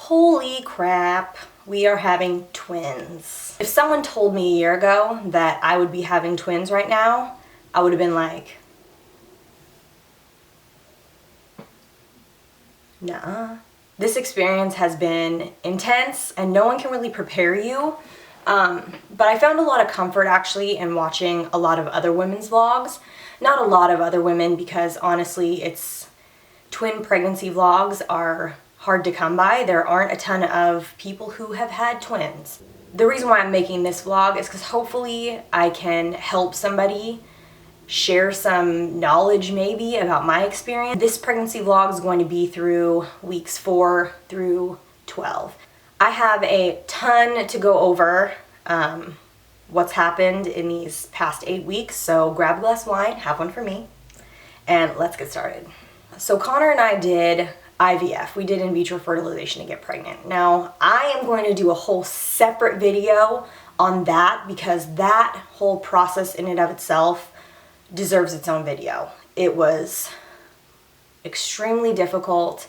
Holy crap, we are having twins. If someone told me a year ago that I would be having twins right now, I would have been like, nah. This experience has been intense and no one can really prepare you. But I found a lot of comfort actually in watching a lot of other women's vlogs. Not a lot of other women, because honestly twin pregnancy vlogs are hard to come by. There aren't a ton of people who have had twins. The reason why I'm making this vlog is because hopefully I can help somebody share some knowledge maybe about my experience. This pregnancy vlog is going to be through weeks 4 through 12. I have a ton to go over what's happened in these past 8 weeks, so grab a glass of wine, have one for me, and let's get started. So Connor and I did IVF. We did in vitro fertilization to get pregnant. Now, I am going to do a whole separate video on that because that whole process in and of itself deserves its own video. It was extremely difficult.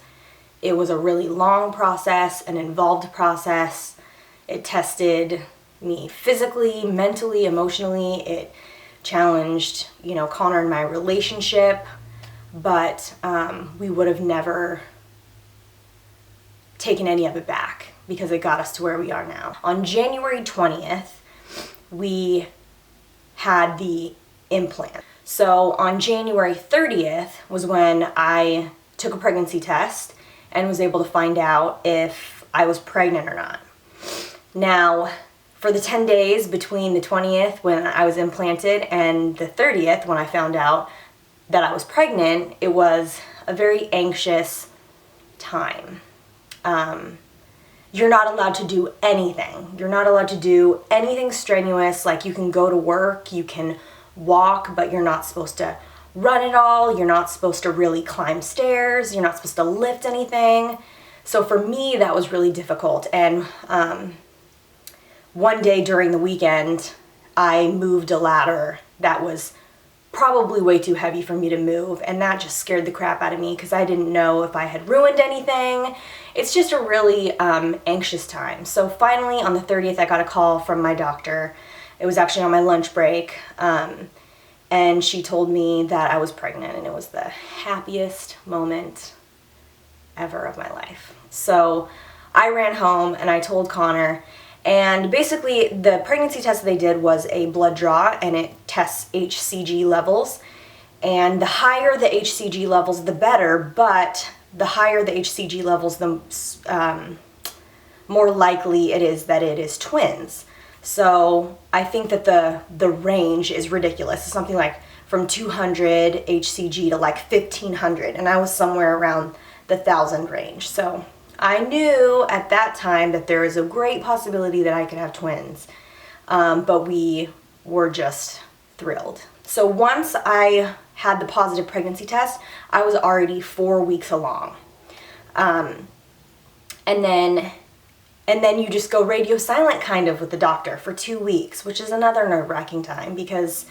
It was a really long process, an involved process. It tested me physically, mentally, emotionally. It challenged, Connor and my relationship, but we would have never taken any of it back because it got us to where we are now. On January 20th, we had the implant. So on January 30th was when I took a pregnancy test and was able to find out if I was pregnant or not. Now, for the 10 days between the 20th when I was implanted and the 30th when I found out that I was pregnant, it was a very anxious time. You're not allowed to do anything. You're not allowed to do anything strenuous, like you can go to work, you can walk, but you're not supposed to run at all. You're not supposed to really climb stairs. You're not supposed to lift anything. So for me, that was really difficult. And one day during the weekend, I moved a ladder that was probably way too heavy for me to move, and that just scared the crap out of me because I didn't know if I had ruined anything. It's just a really anxious time. So finally on the 30th, I got a call from my doctor. It was actually on my lunch break, and she told me that I was pregnant, and it was the happiest moment ever of my life. So I ran home and I told Connor, and basically the pregnancy test they did was a blood draw, and it tests HCG levels, and the higher the HCG levels the better, but the higher the HCG levels the more likely it is that it is twins. So I think that the range is ridiculous. It's something like from 200 HCG to like 1500, and I was somewhere around the 1000 range. So I knew at that time that there is a great possibility that I could have twins, but we were just thrilled. So once I had the positive pregnancy test, I was already 4 weeks along. And then you just go radio silent kind of with the doctor for 2 weeks, which is another nerve-wracking time because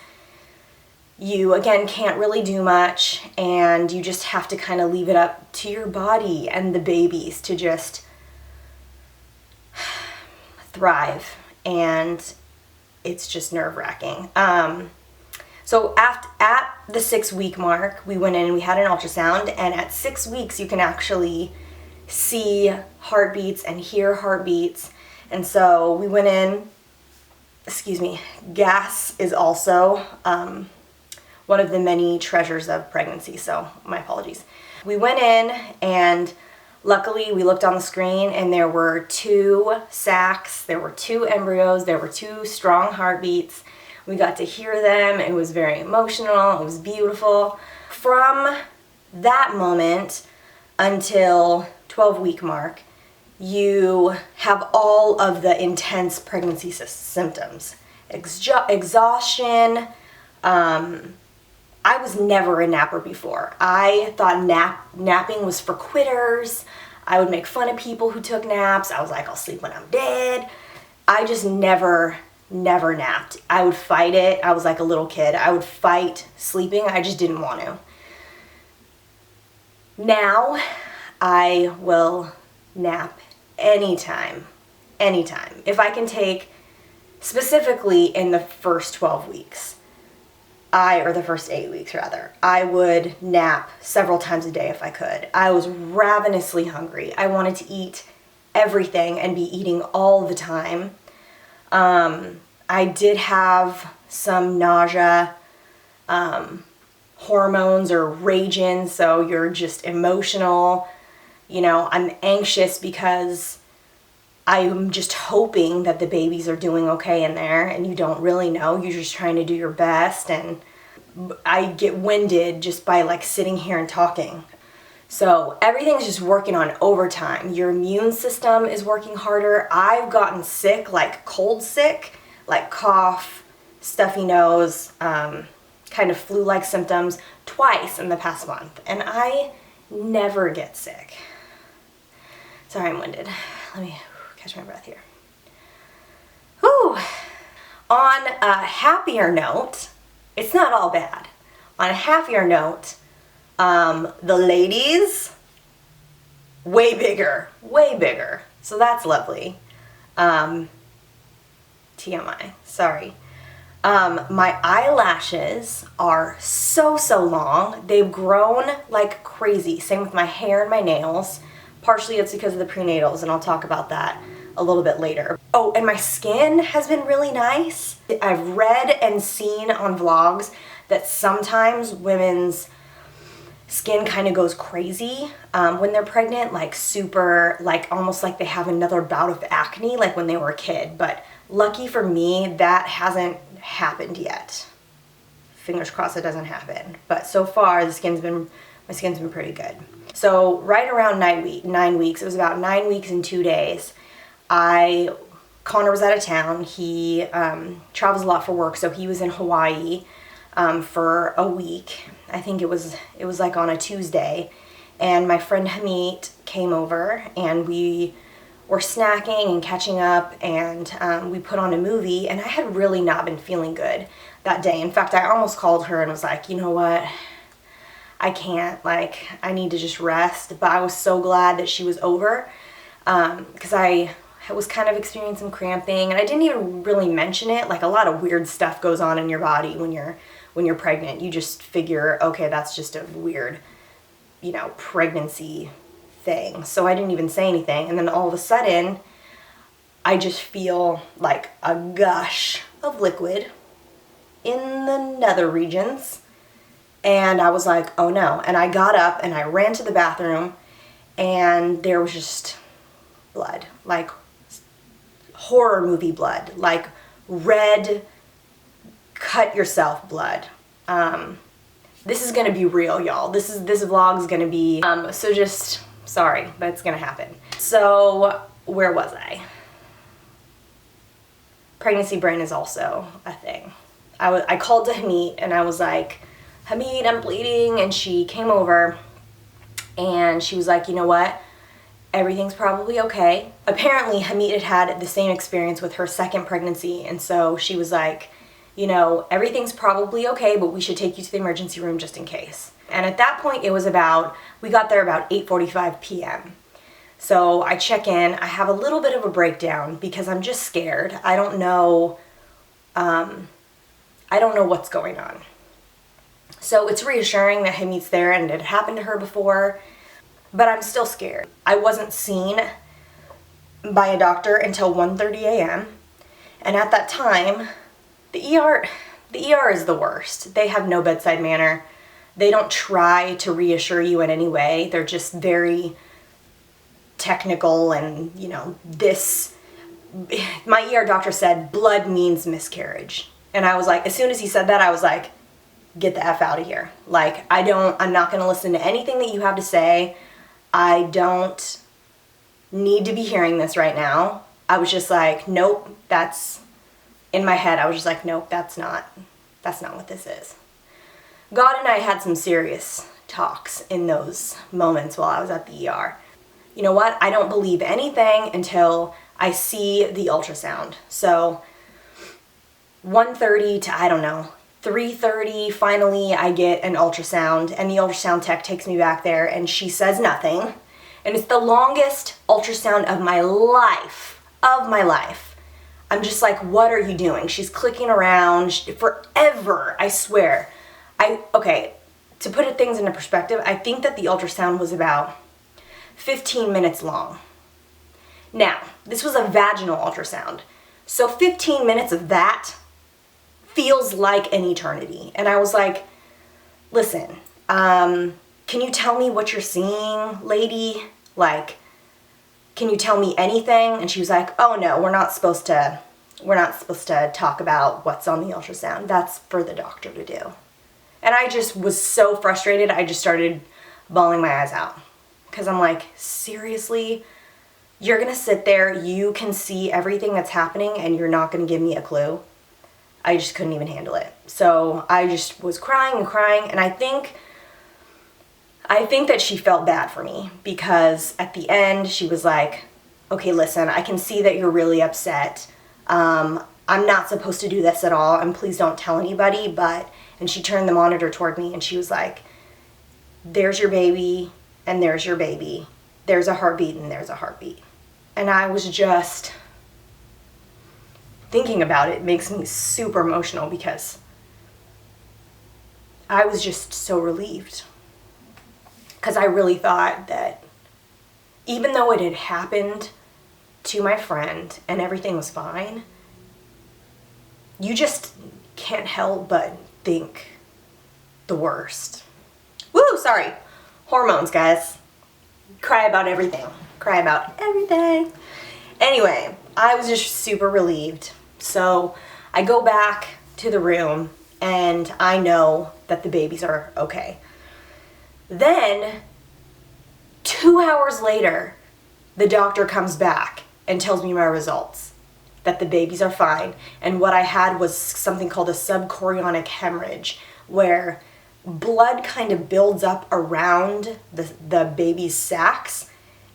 you, again, can't really do much, and you just have to kind of leave it up to your body and the babies to just thrive, and it's just nerve-wracking. So at the 6-week mark, we went in and we had an ultrasound, and at 6 weeks you can actually see heartbeats and hear heartbeats. And so we went in, gas is also one of the many treasures of pregnancy, so my apologies. We went in, and luckily we looked on the screen and there were 2 sacs, there were 2 embryos, there were 2 strong heartbeats. We got to hear them. It was very emotional. It was beautiful. From that moment until 12-week mark, you have all of the intense pregnancy symptoms. Exhaustion. I was never a napper before. I thought napping was for quitters. I would make fun of people who took naps. I was like, I'll sleep when I'm dead. I just never napped. I would fight it. I was like a little kid. I would fight sleeping. I just didn't want to. Now I will nap anytime. Anytime. If I can take, specifically in the first 12 weeks, or the first 8 weeks rather, I would nap several times a day if I could. I was ravenously hungry. I wanted to eat everything and be eating all the time. I did have some nausea, hormones are raging, so you're just emotional. You know, I'm anxious because I'm just hoping that the babies are doing okay in there, and you don't really know. You're just trying to do your best, and I get winded just by like sitting here and talking. So everything's just working on overtime. Your immune system is working harder. I've gotten sick, like cold sick, like cough, stuffy nose, kind of flu-like symptoms twice in the past month, and I never get sick. Sorry, I'm winded. Let me catch my breath here. Whew. On a happier note, it's not all bad. On a happier note, the ladies, way bigger. So that's lovely. TMI, sorry. My eyelashes are so long. They've grown like crazy. Same with my hair and my nails. Partially it's because of the prenatals, and I'll talk about that a little bit later. Oh, and my skin has been really nice. I've read and seen on vlogs that sometimes women's skin kind of goes crazy when they're pregnant, like super, like almost like they have another bout of acne like when they were a kid. But lucky for me, that hasn't happened yet. Fingers crossed it doesn't happen. But so far, my skin's been pretty good. So right around 9 weeks, it was about 9 weeks and 2 days, Connor was out of town. He travels a lot for work, so he was in Hawaii for a week. I think it was like on a Tuesday, and my friend Hamit came over, and we were snacking and catching up, and we put on a movie, and I had really not been feeling good that day. In fact, I almost called her and was like, you know what? I can't, like, I need to just rest. But I was so glad that she was over, because I was kind of experiencing some cramping, and I didn't even really mention it. Like, a lot of weird stuff goes on in your body when you're pregnant. You just figure, okay, that's just a weird, you know, pregnancy thing. So I didn't even say anything, and then all of a sudden, I just feel like a gush of liquid in the nether regions. And I was like, oh no. And I got up and I ran to the bathroom, and there was just blood, like horror movie blood, like red, cut yourself blood. This is gonna be real, y'all. This vlog's gonna be, so just, sorry, but it's gonna happen. So, where was I? Pregnancy brain is also a thing. I called to Hamit and I was like, Hamid, I'm bleeding, and she came over and she was like, you know what, everything's probably okay. Apparently Hamid had the same experience with her second pregnancy, and so she was like, you know, everything's probably okay, but we should take you to the emergency room just in case. And at that point we got there about 8:45 p.m. So I check in, I have a little bit of a breakdown because I'm just scared. I don't know what's going on. So it's reassuring that Hamid's there and it happened to her before, but I'm still scared. I wasn't seen by a doctor until 1:30 a.m. And at that time, the ER is the worst. They have no bedside manner. They don't try to reassure you in any way. They're just very technical, and, you know, my ER doctor said blood means miscarriage. And I was like, as soon as he said that, I was like, get the F out of here. Like, I'm not going to listen to anything that you have to say. I don't need to be hearing this right now. I was just like, nope, in my head, I was just like, nope, that's not what this is. God and I had some serious talks in those moments while I was at the ER. You know what? I don't believe anything until I see the ultrasound. So 1:30 to, I don't know, 3:30, finally I get an ultrasound, and the ultrasound tech takes me back there, and she says nothing. And it's the longest ultrasound of my life. I'm just like, what are you doing? She's clicking around forever, I swear. Okay, to put things into perspective, I think that the ultrasound was about 15 minutes long. Now, this was a vaginal ultrasound. So 15 minutes of that feels like an eternity. And I was like, listen, can you tell me what you're seeing, lady? Like, can you tell me anything? And she was like, oh no, we're not supposed to talk about what's on the ultrasound. That's for the doctor to do. And I just was so frustrated, I just started bawling my eyes out. Because I'm like, seriously? You're gonna sit there, you can see everything that's happening, and you're not gonna give me a clue? I just couldn't even handle it. So I just was crying and crying, and I think that she felt bad for me, because at the end she was like, okay, listen, I can see that you're really upset. I'm not supposed to do this at all, and please don't tell anybody, and she turned the monitor toward me and she was like, there's your baby, and there's your baby. There's a heartbeat and there's a heartbeat. And I was just, thinking about it makes me super emotional, because I was just so relieved. Because I really thought that even though it had happened to my friend and everything was fine, you just can't help but think the worst. Woo, sorry. Hormones, guys. Cry about everything. Anyway, I was just super relieved. So I go back to the room and I know that the babies are okay. Then 2 hours later, the doctor comes back and tells me my results, that the babies are fine. And what I had was something called a subchorionic hemorrhage, where blood kind of builds up around the baby's sacs,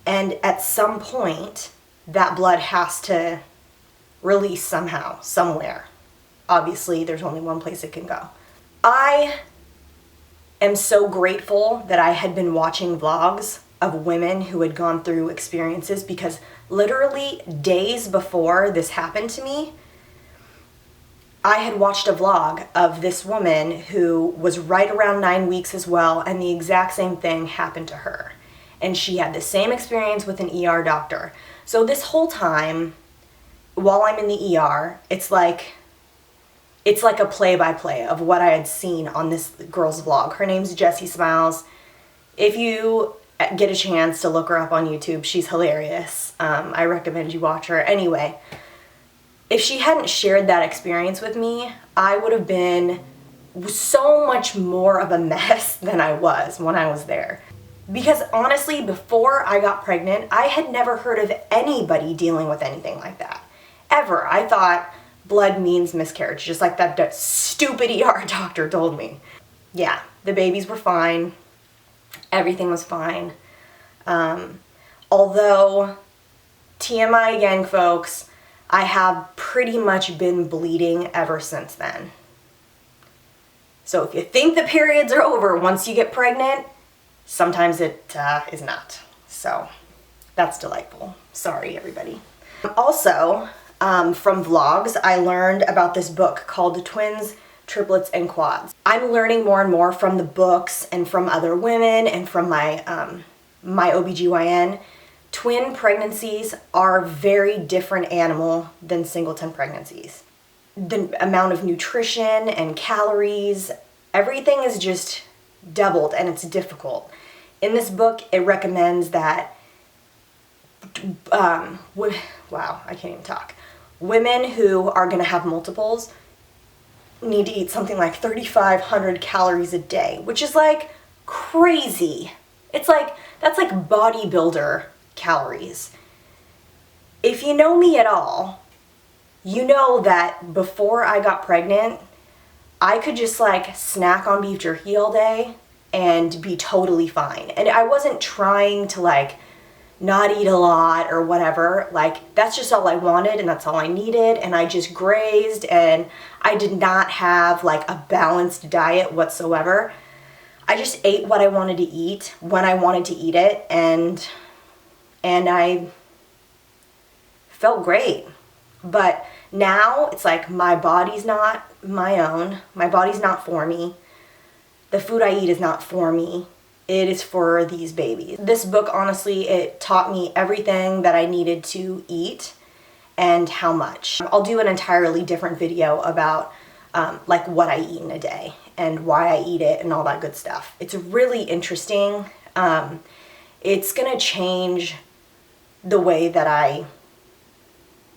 and at some point that blood has to release somehow, somewhere. Obviously, there's only one place it can go. I am so grateful that I had been watching vlogs of women who had gone through experiences, because literally days before this happened to me, I had watched a vlog of this woman who was right around 9 weeks as well, and the exact same thing happened to her. And she had the same experience with an ER doctor. So this whole time, while I'm in the ER, it's like a play-by-play of what I had seen on this girl's vlog. Her name's Jessie Smiles. If you get a chance to look her up on YouTube, she's hilarious. I recommend you watch her. Anyway, if she hadn't shared that experience with me, I would have been so much more of a mess than I was when I was there. Because honestly, before I got pregnant, I had never heard of anybody dealing with anything like that. Ever. I thought blood means miscarriage, just like that stupid ER doctor told me. Yeah, the babies were fine. Everything was fine. Although, TMI again, folks, I have pretty much been bleeding ever since then. So if you think the periods are over once you get pregnant, sometimes it is not. So that's delightful. Sorry, everybody. Also, from vlogs, I learned about this book called Twins, Triplets, and Quads. I'm learning more and more from the books and from other women and from my OBGYN. Twin pregnancies are a very different animal than singleton pregnancies. The amount of nutrition and calories, everything is just doubled, and it's difficult. In this book, it recommends that, wow, I can't even talk. Women who are going to have multiples need to eat something like 3,500 calories a day, which is like crazy. It's like, that's like bodybuilder calories. If you know me at all, you know that before I got pregnant, I could just like snack on beef jerky all day and be totally fine. And I wasn't trying to like not eat a lot or whatever. Like, that's just all I wanted and that's all I needed, and I just grazed, and I did not have like a balanced diet whatsoever. I just ate what I wanted to eat when I wanted to eat it, and and I felt great. But now it's like my body's not my own. My body's not for me. The food I eat is not for me. It is for these babies. This book, honestly, it taught me everything that I needed to eat and how much. I'll do an entirely different video about like what I eat in a day and why I eat it and all that good stuff. It's really interesting. It's gonna change the way that I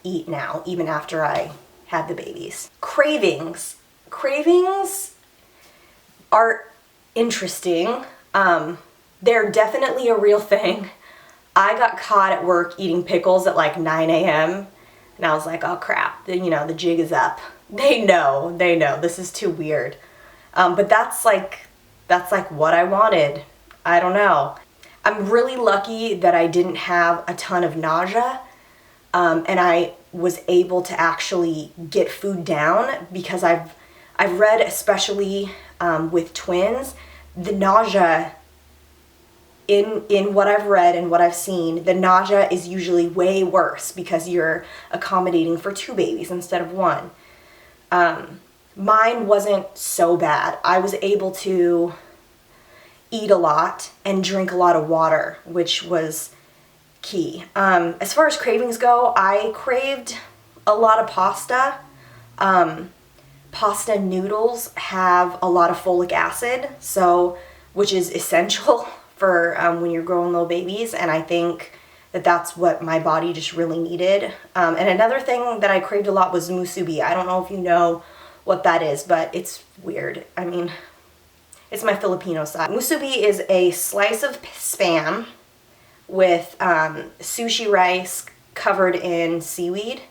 eat now, even after I had the babies. Cravings. Cravings are interesting. They're definitely a real thing. I got caught at work eating pickles at like 9 a.m. and I was like, oh crap, the jig is up. They know, this is too weird. But that's like what I wanted. I don't know. I'm really lucky that I didn't have a ton of nausea, and I was able to actually get food down, because I've read, especially with twins, the nausea, in what I've read and what I've seen, the nausea is usually way worse because you're accommodating for 2 babies instead of 1. Mine wasn't so bad. I was able to eat a lot and drink a lot of water, which was key. As far as cravings go, I craved a lot of pasta. Pasta noodles have a lot of folic acid, which is essential for when you're growing little babies, and I think that's what my body just really needed. And another thing that I craved a lot was musubi. I don't know if you know what that is, but it's weird. I mean, it's my Filipino side. Musubi is a slice of Spam with sushi rice covered in seaweed.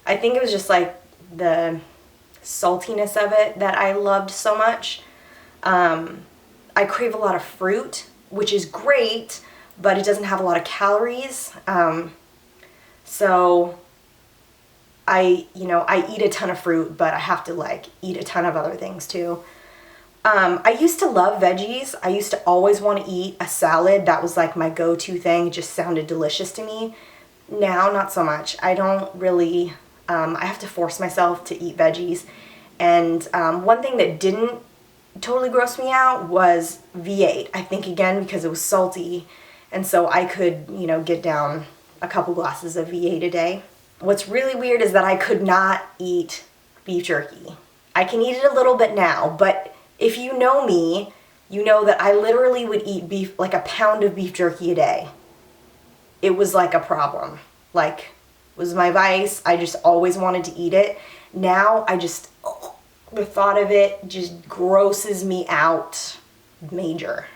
I think it was just like the saltiness of it that I loved so much. I crave a lot of fruit, which is great, but it doesn't have a lot of calories. So I eat a ton of fruit, but I have to like eat a ton of other things too. I used to love veggies. I used to always want to eat a salad. That was like my go-to thing. It just sounded delicious to me. Now, not so much. I don't really, I have to force myself to eat veggies. And one thing that didn't totally grossed me out was V8. I think, again, because it was salty, and so I could, get down a couple glasses of V8 a day. What's really weird is that I could not eat beef jerky. I can eat it a little bit now, but if you know me, you know that I literally would eat beef, like a pound of beef jerky a day. It was like a problem. Like, it was my vice. I just always wanted to eat it. Now, the thought of it just grosses me out major.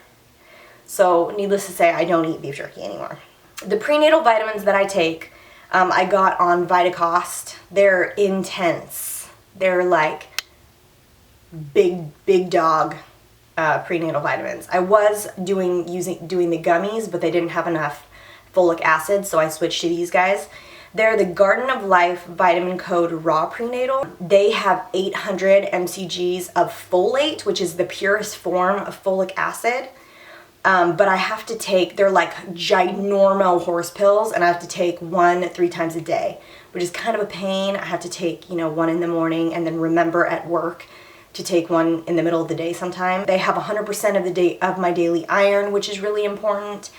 So, needless to say, I don't eat beef jerky anymore. The prenatal vitamins that I take, I got on Vitacost. They're intense. They're like big dog prenatal vitamins. I was doing the gummies, but they didn't have enough folic acid, so I switched to these guys. They're the Garden of Life Vitamin Code Raw Prenatal. They have 800 mcgs of folate, which is the purest form of folic acid. But I have to take, they're like ginormo horse pills, and I have to take 1 3 times a day, which is kind of a pain. I have to take, 1 in the morning and then remember at work to take 1 in the middle of the day sometime. They have 100% of my daily iron, which is really important.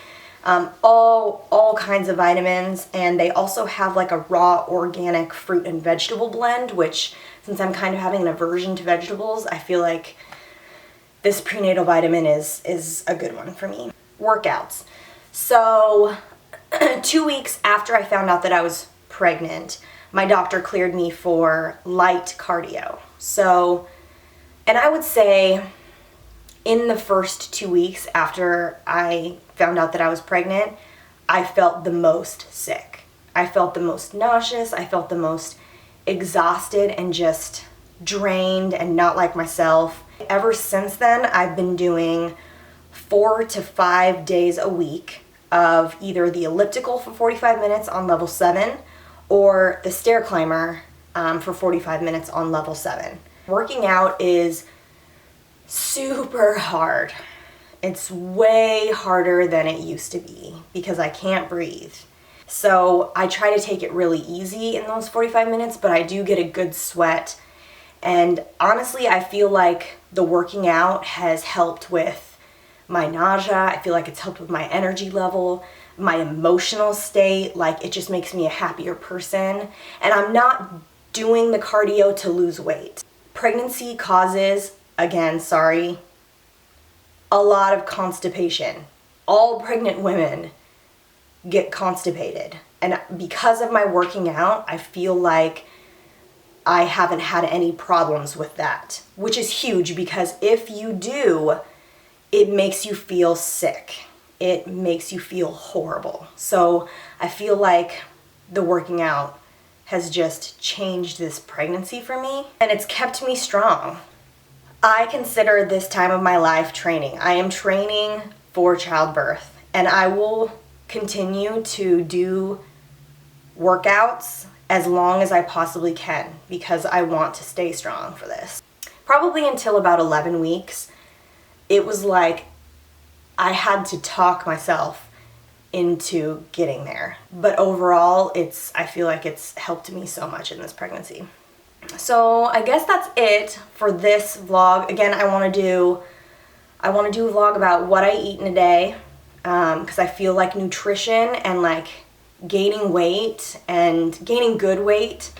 All kinds of vitamins, and they also have like a raw organic fruit and vegetable blend, which, since I'm kind of having an aversion to vegetables, I feel like this prenatal vitamin is a good one for me. Workouts. So 2 weeks after I found out that I was pregnant, my doctor cleared me for light cardio. So, and I would say in the first 2 weeks after I found out that I was pregnant, I felt the most sick. I felt the most nauseous. I felt the most exhausted and just drained and not like myself. Ever since then, I've been doing 4 to 5 days a week of either the elliptical for 45 minutes on level 7 or the stair climber for 45 minutes on level 7. Working out is super hard. It's way harder than it used to be because I can't breathe. So I try to take it really easy in those 45 minutes, but I do get a good sweat. And honestly, I feel like the working out has helped with my nausea. I feel like it's helped with my energy level, my emotional state. Like, it just makes me a happier person. And I'm not doing the cardio to lose weight. Pregnancy causes, again, sorry, a lot of constipation. All pregnant women get constipated. And because of my working out, I feel like I haven't had any problems with that, which is huge because if you do, it makes you feel sick. It makes you feel horrible. So I feel like the working out has just changed this pregnancy for me, and it's kept me strong. I consider this time of my life training. I am training for childbirth, and I will continue to do workouts as long as I possibly can because I want to stay strong for this. Probably until about 11 weeks, it was like I had to talk myself into getting there. But overall, I feel like it's helped me so much in this pregnancy. So I guess that's it for this vlog. Again, I want to do a vlog about what I eat in a day because I feel like nutrition and like gaining weight and gaining good weight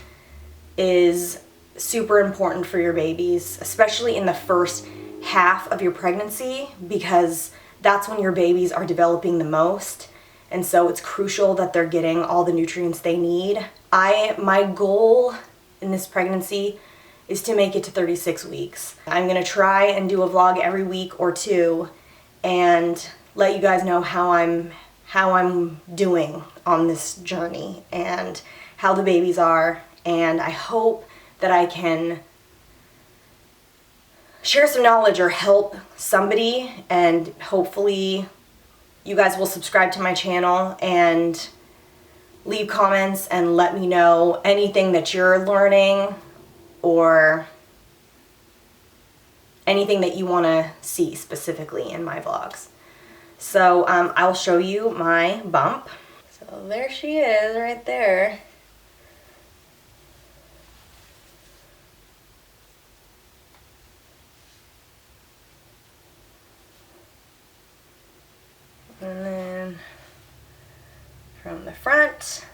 is super important for your babies, especially in the first half of your pregnancy because that's when your babies are developing the most. And so it's crucial that they're getting all the nutrients they need. My goal in this pregnancy is to make it to 36 weeks. I'm gonna try and do a vlog every week or two and let you guys know how I'm doing on this journey and how the babies are, and I hope that I can share some knowledge or help somebody, and hopefully you guys will subscribe to my channel and leave comments and let me know anything that you're learning or anything that you want to see specifically in my vlogs. So I'll show you my bump. So there she is right there. And then from the front,